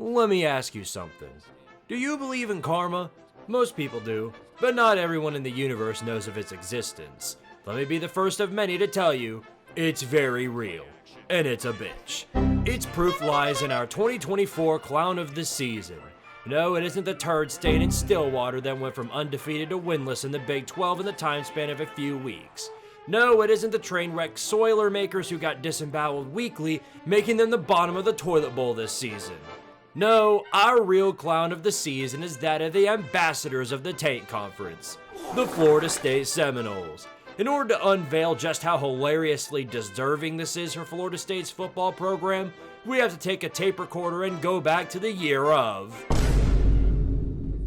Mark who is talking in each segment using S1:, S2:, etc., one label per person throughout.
S1: Let me ask you something. Do you believe in karma? Most people do, but not everyone in the universe knows of its existence. Let me be the first of many to tell you, it's very real, and it's a bitch. Its proof lies in our 2024 Clown of the Season. No, it isn't the turd stain in Stillwater that went from undefeated to winless in the Big 12 in the time span of a few weeks. No, it isn't the train wreck Soiler makers who got disemboweled weekly, making them the bottom of the toilet bowl this season. No, our real clown of the season is that of the ambassadors of the Tank Conference, the Florida State Seminoles. In order to unveil just how hilariously deserving this is for Florida State's football program, we have to take a tape recorder and go back to the year of...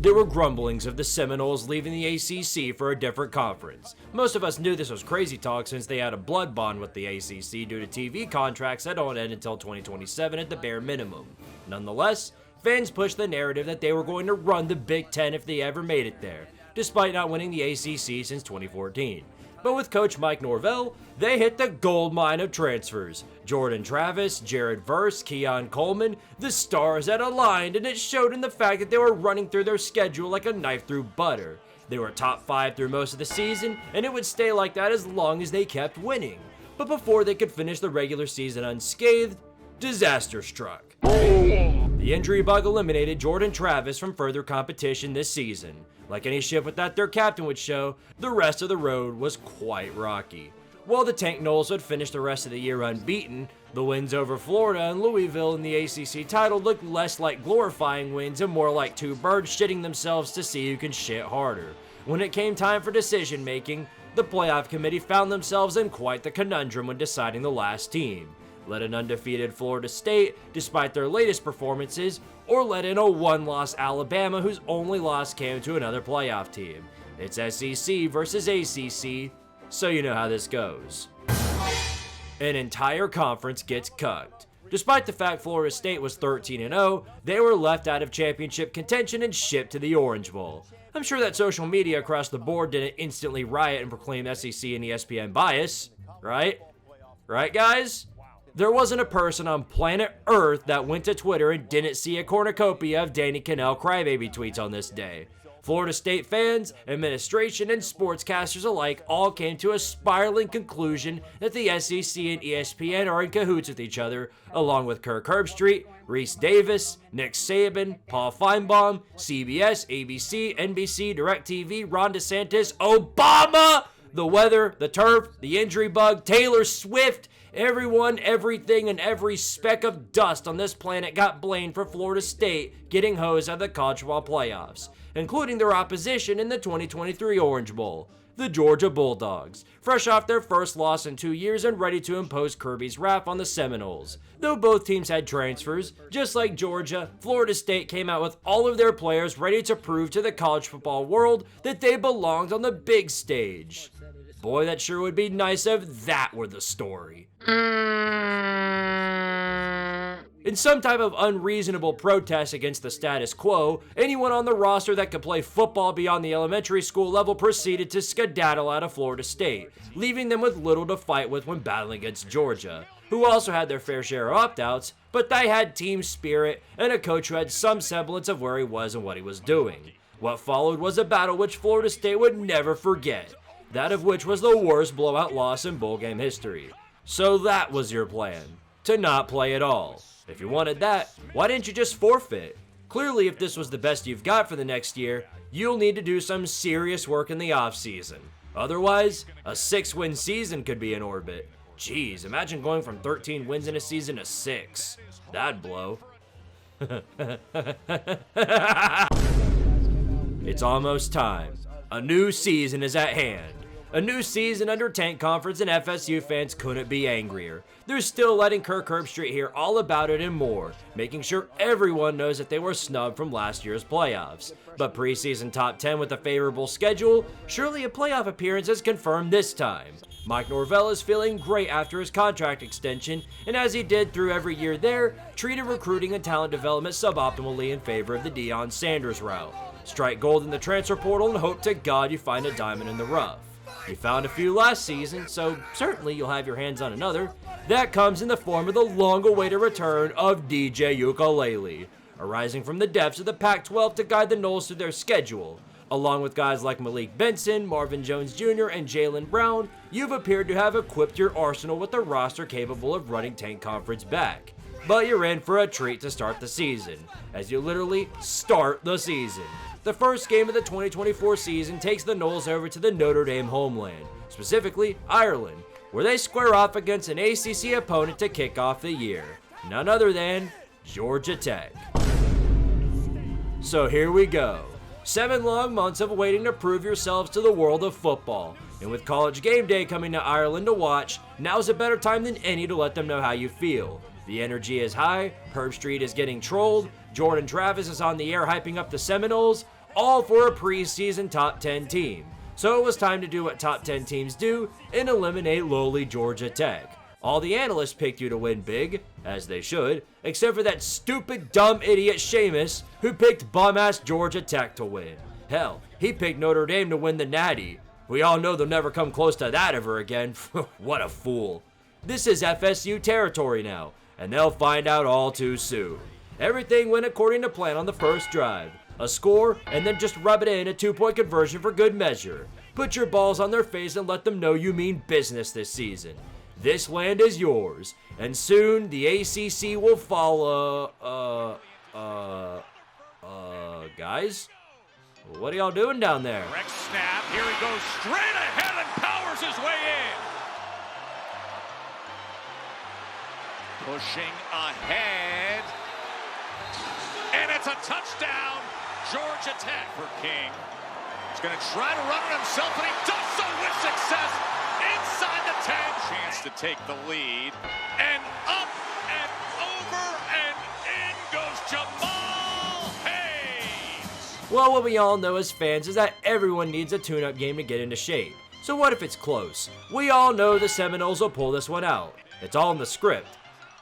S1: There were grumblings of the Seminoles leaving the ACC for a different conference. Most of us knew this was crazy talk since they had a blood bond with the ACC due to TV contracts that don't end until 2027 at the bare minimum. Nonetheless, fans pushed the narrative that they were going to run the Big Ten if they ever made it there, despite not winning the ACC since 2014. But with Coach Mike Norvell, they hit the gold mine of transfers. Jordan Travis, Jared Verse, Keon Coleman, the stars had aligned, and it showed in the fact that they were running through their schedule like a knife through butter. They were top 5 through most of the season, and it would stay like that as long as they kept winning. But before they could finish the regular season unscathed, disaster struck. The injury bug eliminated Jordan Travis from further competition this season. Like any ship without their captain would show, the rest of the road was quite rocky. While the Tank Knowles would finish the rest of the year unbeaten, the wins over Florida and Louisville in the ACC title looked less like glorifying wins and more like two birds shitting themselves to see who can shit harder. When it came time for decision making, the playoff committee found themselves in quite the conundrum when deciding the last team. Let an undefeated Florida State, despite their latest performances, or let in a one-loss Alabama whose only loss came to another playoff team. It's SEC versus ACC, so you know how this goes. An entire conference gets cucked. Despite the fact Florida State was 13-0, they were left out of championship contention and shipped to the Orange Bowl. I'm sure that social media across the board didn't instantly riot and proclaim SEC and ESPN bias, right? Right, guys? There wasn't a person on planet Earth that went to Twitter and didn't see a cornucopia of Danny Kanell crybaby tweets on this day. Florida State fans, administration, and sportscasters alike all came to a spiraling conclusion that the SEC and ESPN are in cahoots with each other, along with Kirk Herbstreit, Reese Davis, Nick Saban, Paul Feinbaum, CBS, ABC, NBC, DirecTV, Ron DeSantis, Obama, the weather, the turf, the injury bug, Taylor Swift. Everyone, everything, and every speck of dust on this planet got blamed for Florida State getting hosed out of the college football playoffs, including their opposition in the 2023 Orange Bowl, the Georgia Bulldogs, fresh off their first loss in 2 years and ready to impose Kirby's wrath on the Seminoles. Though both teams had transfers, just like Georgia, Florida State came out with all of their players ready to prove to the college football world that they belonged on the big stage. Boy, that sure would be nice if that were the story. In some type of unreasonable protest against the status quo, anyone on the roster that could play football beyond the elementary school level proceeded to skedaddle out of Florida State, leaving them with little to fight with when battling against Georgia, who also had their fair share of opt-outs, but they had team spirit and a coach who had some semblance of where he was and what he was doing. What followed was a battle which Florida State would never forget, that of which was the worst blowout loss in bowl game history. So that was your plan, to not play at all. If you wanted that, why didn't you just forfeit? Clearly, if this was the best you've got for the next year, you'll need to do some serious work in the offseason. Otherwise, a 6-win season could be in orbit. Jeez, imagine going from 13 wins in a season to 6. That'd blow. It's almost time. A new season is at hand. A new season under Tank Conference, and FSU fans couldn't be angrier. They're still letting Kirk Herbstreit hear all about it and more, making sure everyone knows that they were snubbed from last year's playoffs. But preseason top 10 with a favorable schedule, surely a playoff appearance is confirmed this time. Mike Norvell is feeling great after his contract extension, and as he did through every year there, treated recruiting and talent development suboptimally in favor of the Deion Sanders route. Strike gold in the transfer portal and hope to God you find a diamond in the rough. You found a few last season, so certainly you'll have your hands on another. That comes in the form of the long-awaited return of DJ Ukulele. arising from the depths of the Pac-12 to guide the Noles through their schedule. Along with guys like Malik Benson, Marvin Jones Jr., and Jaylen Brown, you've appeared to have equipped your arsenal with a roster capable of running Tank Conference back. But you're in for a treat to start the season, as you literally start the season. The first game of the 2024 season takes the Noles over to the Notre Dame homeland, specifically Ireland, where they square off against an ACC opponent to kick off the year, none other than Georgia Tech. So here we go. 7 long months of waiting to prove yourselves to the world of football. And with College Game Day coming to Ireland to watch, now's a better time than any to let them know how you feel. The energy is high, Herb Street is getting trolled, Jordan Travis is on the air hyping up the Seminoles, all for a preseason top 10 team. So it was time to do what top 10 teams do and eliminate lowly Georgia Tech. All the analysts picked you to win big, as they should, except for that stupid dumb idiot Seamus who picked bum-ass Georgia Tech to win. Hell, he picked Notre Dame to win the Natty. We all know they'll never come close to that ever again. What a fool. This is FSU territory now, and they'll find out all too soon. Everything went according to plan on the first drive. A score, and then just rub it in a 2-point conversion for good measure. Put your balls on their face and let them know you mean business this season. This land is yours, and soon the ACC will follow. Guys? What are y'all doing down there?
S2: Direct snap, here he goes straight ahead and powers his way in. Pushing ahead, and it's a touchdown, Georgia Tech for King. He's going to try to run it himself, and he does so with success inside the 10. Chance to take the lead, and up and over and in goes Jamal Hayes.
S1: Well, what we all know as fans is that everyone needs a tune-up game to get into shape. So what if it's close? We all know the Seminoles will pull this one out. It's all in the script.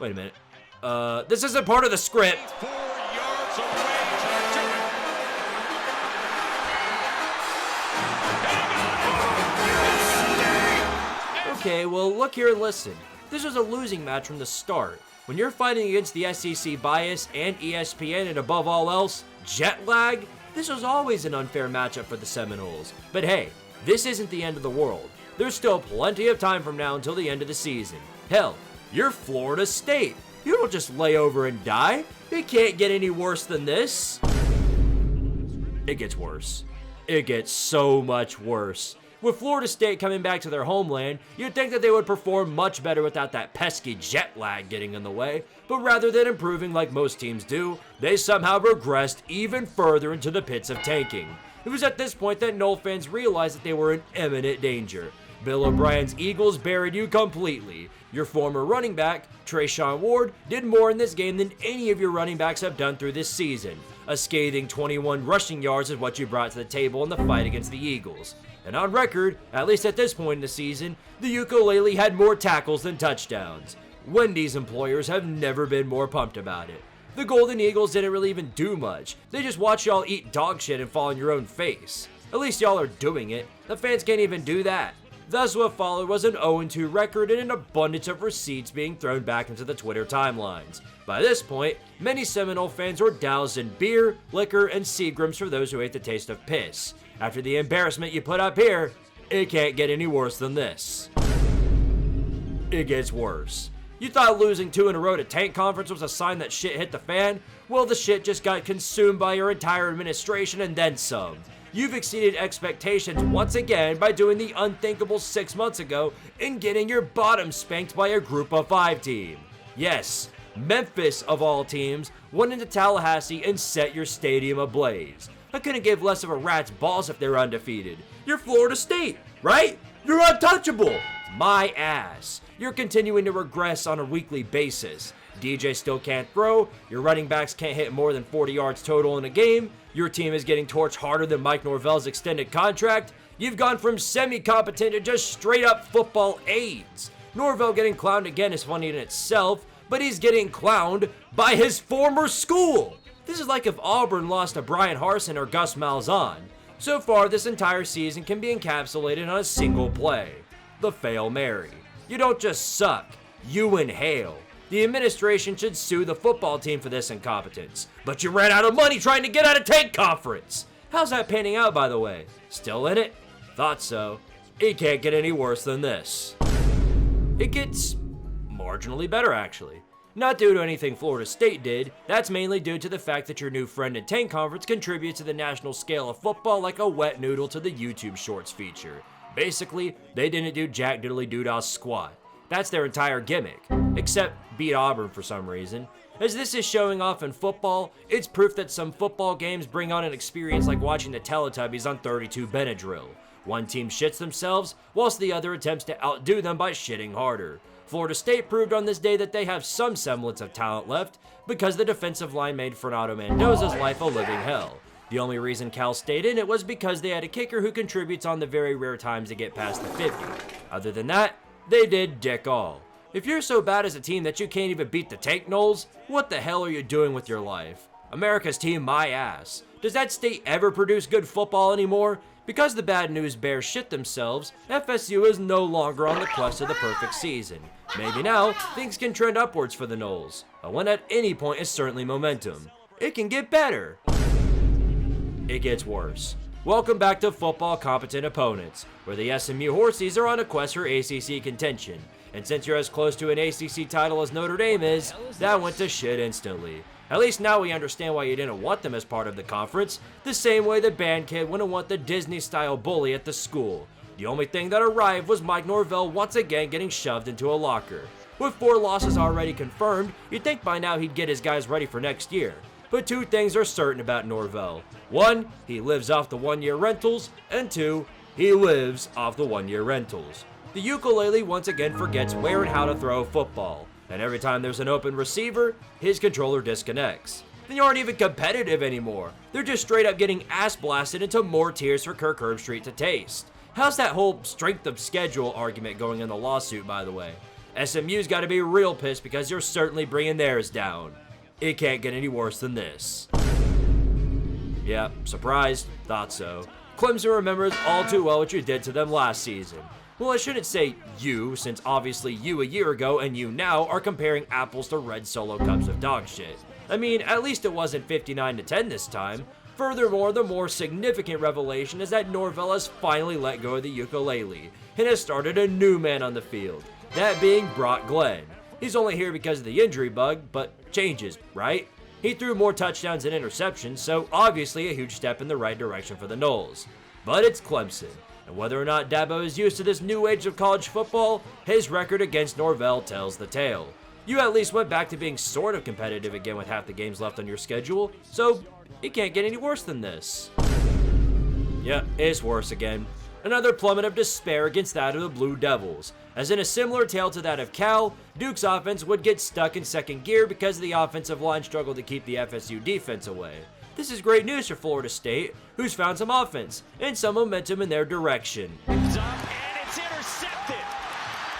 S1: Wait a minute. This isn't part of the script.
S2: 4 yards away.
S1: Okay, well, look here and listen. This was a losing match from the start. When you're fighting against the SEC bias and ESPN and above all else, jet lag, this was always an unfair matchup for the Seminoles. But hey, this isn't the end of the world. There's still plenty of time from now until the end of the season. Hell, you're Florida State. You don't just lay over and die. It can't get any worse than this. It gets worse. It gets so much worse. With Florida State coming back to their homeland, you'd think that they would perform much better without that pesky jet lag getting in the way, but rather than improving like most teams do, they somehow regressed even further into the pits of tanking. It was at this point that Nole fans realized that they were in imminent danger. Bill O'Brien's Eagles buried you completely. Your former running back, Trayshawn Ward, did more in this game than any of your running backs have done through this season. A scathing 21 rushing yards is what you brought to the table in the fight against the Eagles. And on record, at least at this point in the season, the ukulele had more tackles than touchdowns. Wendy's employers have never been more pumped about it. The Golden Eagles didn't really even do much. They just watch y'all eat dog shit and fall on your own face. At least y'all are doing it. The fans can't even do that. Thus, what followed was an 0-2 record and an abundance of receipts being thrown back into the Twitter timelines. By this point, many Seminole fans were doused in beer, liquor, and Seagrams for those who hate the taste of piss. After the embarrassment you put up here, it can't get any worse than this. It gets worse. You thought losing 2 in a row to Tank Conference was a sign that shit hit the fan? Well, the shit just got consumed by your entire administration and then some. You've exceeded expectations once again by doing the unthinkable 6 months ago and getting your bottom spanked by a group of 5 team. Yes, Memphis of all teams went into Tallahassee and set your stadium ablaze. I couldn't give less of a rat's balls if they're undefeated. You're Florida State, right? You're untouchable. My ass. You're continuing to regress on a weekly basis. DJ still can't throw, your running backs can't hit more than 40 yards total in a game, your team is getting torched harder than Mike Norvell's extended contract, you've gone from semi-competent to just straight up football AIDS. Norvell getting clowned again is funny in itself, but he's getting clowned by his former school. This is like if Auburn lost to Brian Harsin or Gus Malzahn. So far, this entire season can be encapsulated on a single play. The Fail Mary. You don't just suck, you inhale. The administration should sue the football team for this incompetence. But you ran out of money trying to get out of Tank Conference! How's that panning out, by the way? Still in it? Thought so. It can't get any worse than this. It gets marginally better, actually. Not due to anything Florida State did, that's mainly due to the fact that your new friend in Tank Conference contributes to the national scale of football like a wet noodle to the YouTube Shorts feature. Basically, they didn't do jack diddly doodah squat. That's their entire gimmick, except beat Auburn for some reason. As this is showing off in football, it's proof that some football games bring on an experience like watching the Teletubbies on 32 Benadryl. One team shits themselves, whilst the other attempts to outdo them by shitting harder. Florida State proved on this day that they have some semblance of talent left because the defensive line made Fernando Mendoza's life a living hell. The only reason Cal stayed in it was because they had a kicker who contributes on the very rare times they get past the 50. Other than that, they did dick all. If you're so bad as a team that you can't even beat the Tank Knolls, what the hell are you doing with your life? America's team my ass. Does that state ever produce good football anymore? Because the bad news bears shit themselves, FSU is no longer on the quest of the perfect season. Maybe now, things can trend upwards for the Knolls. A win at any point is certainly momentum. It can get better. It gets worse. Welcome back to Football Competent Opponents, where the SMU Horsies are on a quest for ACC contention. And since you're as close to an ACC title as Notre Dame is, that went to shit instantly. At least now we understand why you didn't want them as part of the conference, the same way the band kid wouldn't want the Disney-style bully at the school. The only thing that arrived was Mike Norvell once again getting shoved into a locker. With 4 losses already confirmed, you'd think by now he'd get his guys ready for next year. But 2 things are certain about Norvell. 1, he lives off the 1-year rentals, and 2, he lives off the 1-year rentals. The ukulele once again forgets where and how to throw a football. And every time there's an open receiver, his controller disconnects. They aren't even competitive anymore. They're just straight up getting ass blasted into more tears for Kirk Herbstreit to taste. How's that whole strength of schedule argument going in the lawsuit, by the way? SMU's got to be real pissed because you're certainly bringing theirs down. It can't get any worse than this. Yeah, surprised, thought so. Clemson remembers all too well what you did to them last season. Well, I shouldn't say you, since obviously you a year ago and you now are comparing apples to red solo cups of dog shit. I mean, at least it wasn't 59-10 this time. Furthermore, the more significant revelation is that Norvell has finally let go of the ukulele and has started a new man on the field, that being Brock Glenn. He's only here because of the injury bug, but changes, right? He threw more touchdowns than interceptions, so obviously a huge step in the right direction for the Noles. But it's Clemson. And whether or not Dabo is used to this new age of college football, his record against Norvell tells the tale. You at least went back to being sort of competitive again with half the games left on your schedule, so it can't get any worse than this. Yep, it's worse again. Another plummet of despair against that of the Blue Devils. As in a similar tale to that of Cal, Duke's offense would get stuck in second gear because the offensive line struggled to keep the FSU defense away. This is great news for Florida State, who's found some offense and some momentum in their direction.
S2: It's up and it's intercepted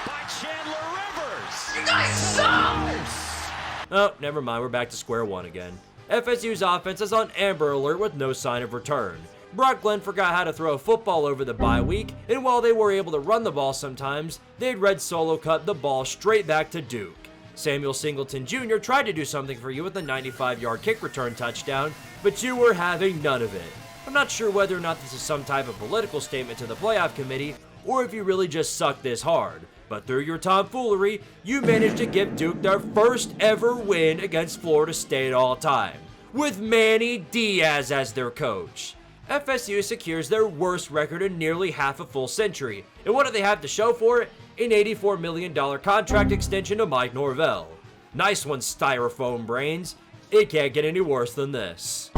S2: by Chandler Rivers.
S3: You guys suck!
S1: Oh, never mind, we're back to square one again. FSU's offense is on Amber Alert with no sign of return. Brock Glenn forgot how to throw a football over the bye week, and while they were able to run the ball sometimes, they'd red solo cut the ball straight back to Duke. Samuel Singleton Jr. tried to do something for you with a 95-yard kick return touchdown, but you were having none of it. I'm not sure whether or not this is some type of political statement to the playoff committee, or if you really just suck this hard. But through your tomfoolery, you managed to give Duke their first ever win against Florida State all time, with Manny Diaz as their coach. FSU secures their worst record in nearly half a full century, and what do they have to show for it? An $84 million contract extension to Mike Norvell. Nice one, styrofoam brains. It can't get any worse than this.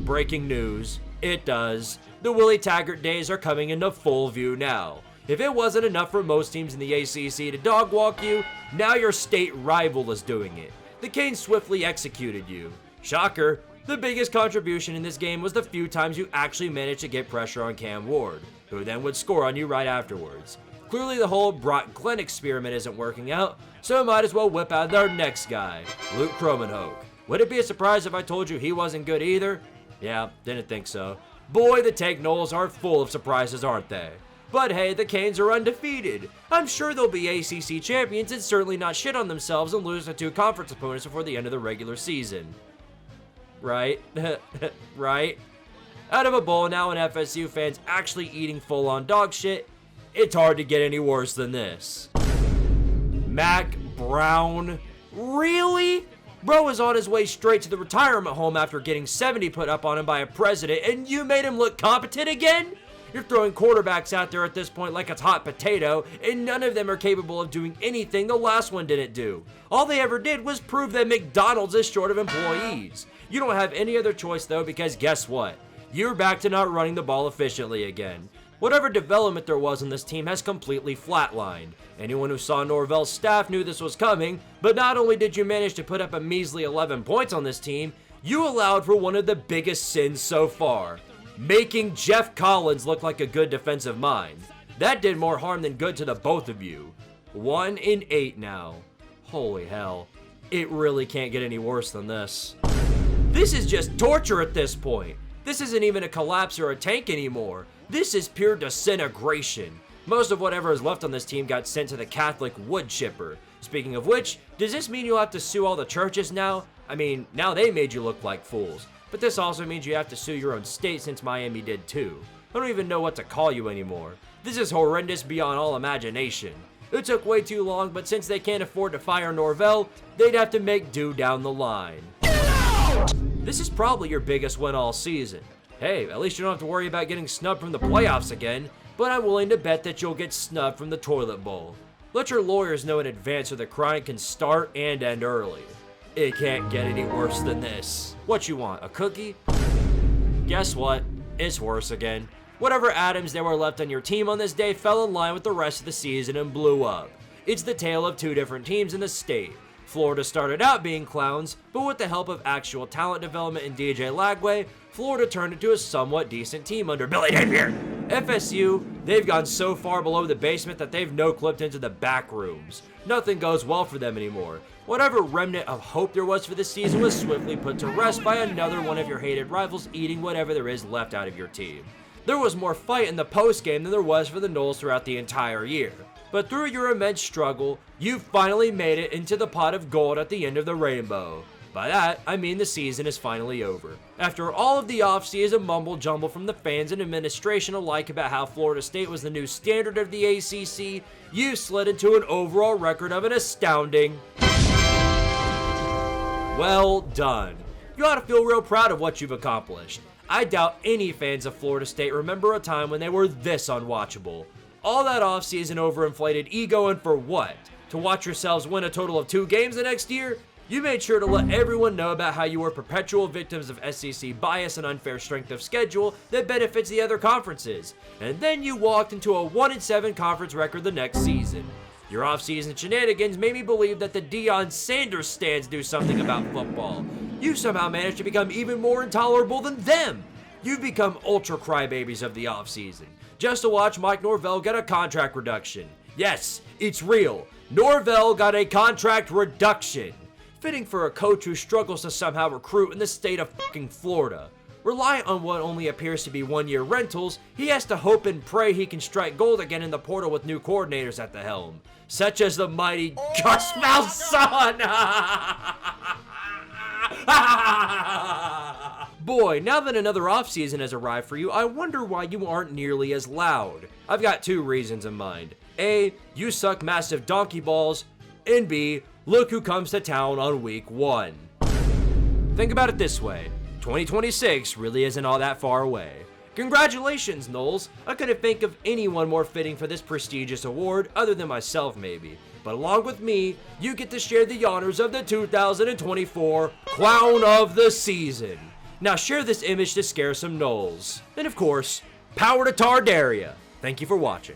S1: Breaking news. It does. The Willie Taggart days are coming into full view now. If it wasn't enough for most teams in the ACC to dog walk you, now your state rival is doing it. The Canes swiftly executed you. Shocker. The biggest contribution in this game was the few times you actually managed to get pressure on Cam Ward, who then would score on you right afterwards. Clearly the whole Brock Glenn experiment isn't working out, so might as well whip out their next guy, Luke Kromenhoek. Would it be a surprise if I told you he wasn't good either? Yeah, didn't think so. Boy, the Tank Knolls are full of surprises, aren't they? But hey, the Canes are undefeated. I'm sure they'll be ACC champions and certainly not shit on themselves and lose to 2 conference opponents before the end of the regular season. Right? Right? Out of a bowl now and FSU fans actually eating full-on dog shit, it's hard to get any worse than this. Mac Brown? Really? Bro is on his way straight to the retirement home after getting 70 put up on him by a president, and you made him look competent again? You're throwing quarterbacks out there at this point like it's hot potato, and none of them are capable of doing anything the last one didn't do. All they ever did was prove that McDonald's is short of employees. You don't have any other choice though, because guess what? You're back to not running the ball efficiently again. Whatever development there was in this team has completely flatlined. Anyone who saw Norvell's staff knew this was coming, but not only did you manage to put up a measly 11 points on this team, you allowed for one of the biggest sins so far, making Jeff Collins look like a good defensive mind. That did more harm than good to the both of you. 1-8 now. Holy hell. It really can't get any worse than this. This is just torture at this point. This isn't even a collapse or a tank anymore. This is pure disintegration. Most of whatever is left on this team got sent to the Catholic wood chipper. Speaking of which, does this mean you'll have to sue all the churches now? I mean, now they made you look like fools. But this also means you have to sue your own state since Miami did too. I don't even know what to call you anymore. This is horrendous beyond all imagination. It took way too long, but since they can't afford to fire Norvell, they'd have to make do down the line. This is probably your biggest win all season. Hey, at least you don't have to worry about getting snubbed from the playoffs again, but I'm willing to bet that you'll get snubbed from the toilet bowl. Let your lawyers know in advance so the crying can start and end early. It can't get any worse than this. What you want, a cookie? Guess what? It's worse again. Whatever atoms there were left on your team on this day fell in line with the rest of the season and blew up. It's the tale of 2 different teams in the state. Florida started out being clowns, but with the help of actual talent development in DJ Lagway, Florida turned into a somewhat decent team under Billy Napier. FSU, they've gone so far below the basement that they've no-clipped into the back rooms. Nothing goes well for them anymore. Whatever remnant of hope there was for this season was swiftly put to rest by another one of your hated rivals eating whatever there is left out of your team. There was more fight in the postgame than there was for the Noles throughout the entire year. But through your immense struggle, you finally made it into the pot of gold at the end of the rainbow. By that, I mean the season is finally over. After all of the offseason mumble-jumble from the fans and administration alike about how Florida State was the new standard of the ACC, you slid into an overall record of an astounding... well done. You ought to feel real proud of what you've accomplished. I doubt any fans of Florida State remember a time when they were this unwatchable. All that offseason overinflated ego, and for what? To watch yourselves win a total of 2 games the next year? You made sure to let everyone know about how you were perpetual victims of SEC bias and unfair strength of schedule that benefits the other conferences. And then you walked into a 1-7 conference record the next season. Your offseason shenanigans made me believe that the Deion Sanders stands do something about football. You somehow managed to become even more intolerable than them. You've become ultra crybabies of the offseason, just to watch Mike Norvell get a contract reduction. Yes, it's real. Norvell got a contract reduction. Fitting for a coach who struggles to somehow recruit in the state of fucking Florida. Reliant on what only appears to be 1-year rentals, he has to hope and pray he can strike gold again in the portal with new coordinators at the helm, such as the mighty Gus Malzahn. Boy, now that another offseason has arrived for you, I wonder why you aren't nearly as loud. I've got 2 reasons in mind. A, you suck massive donkey balls, and B, look who comes to town on week 1. Think about it this way, 2026 really isn't all that far away. Congratulations, Noles. I couldn't think of anyone more fitting for this prestigious award other than myself maybe. But along with me, you get to share the honors of the 2024 Clown of the Season. Now share this image to scare some Noles. And of course, power to Tardaria. Thank you for watching.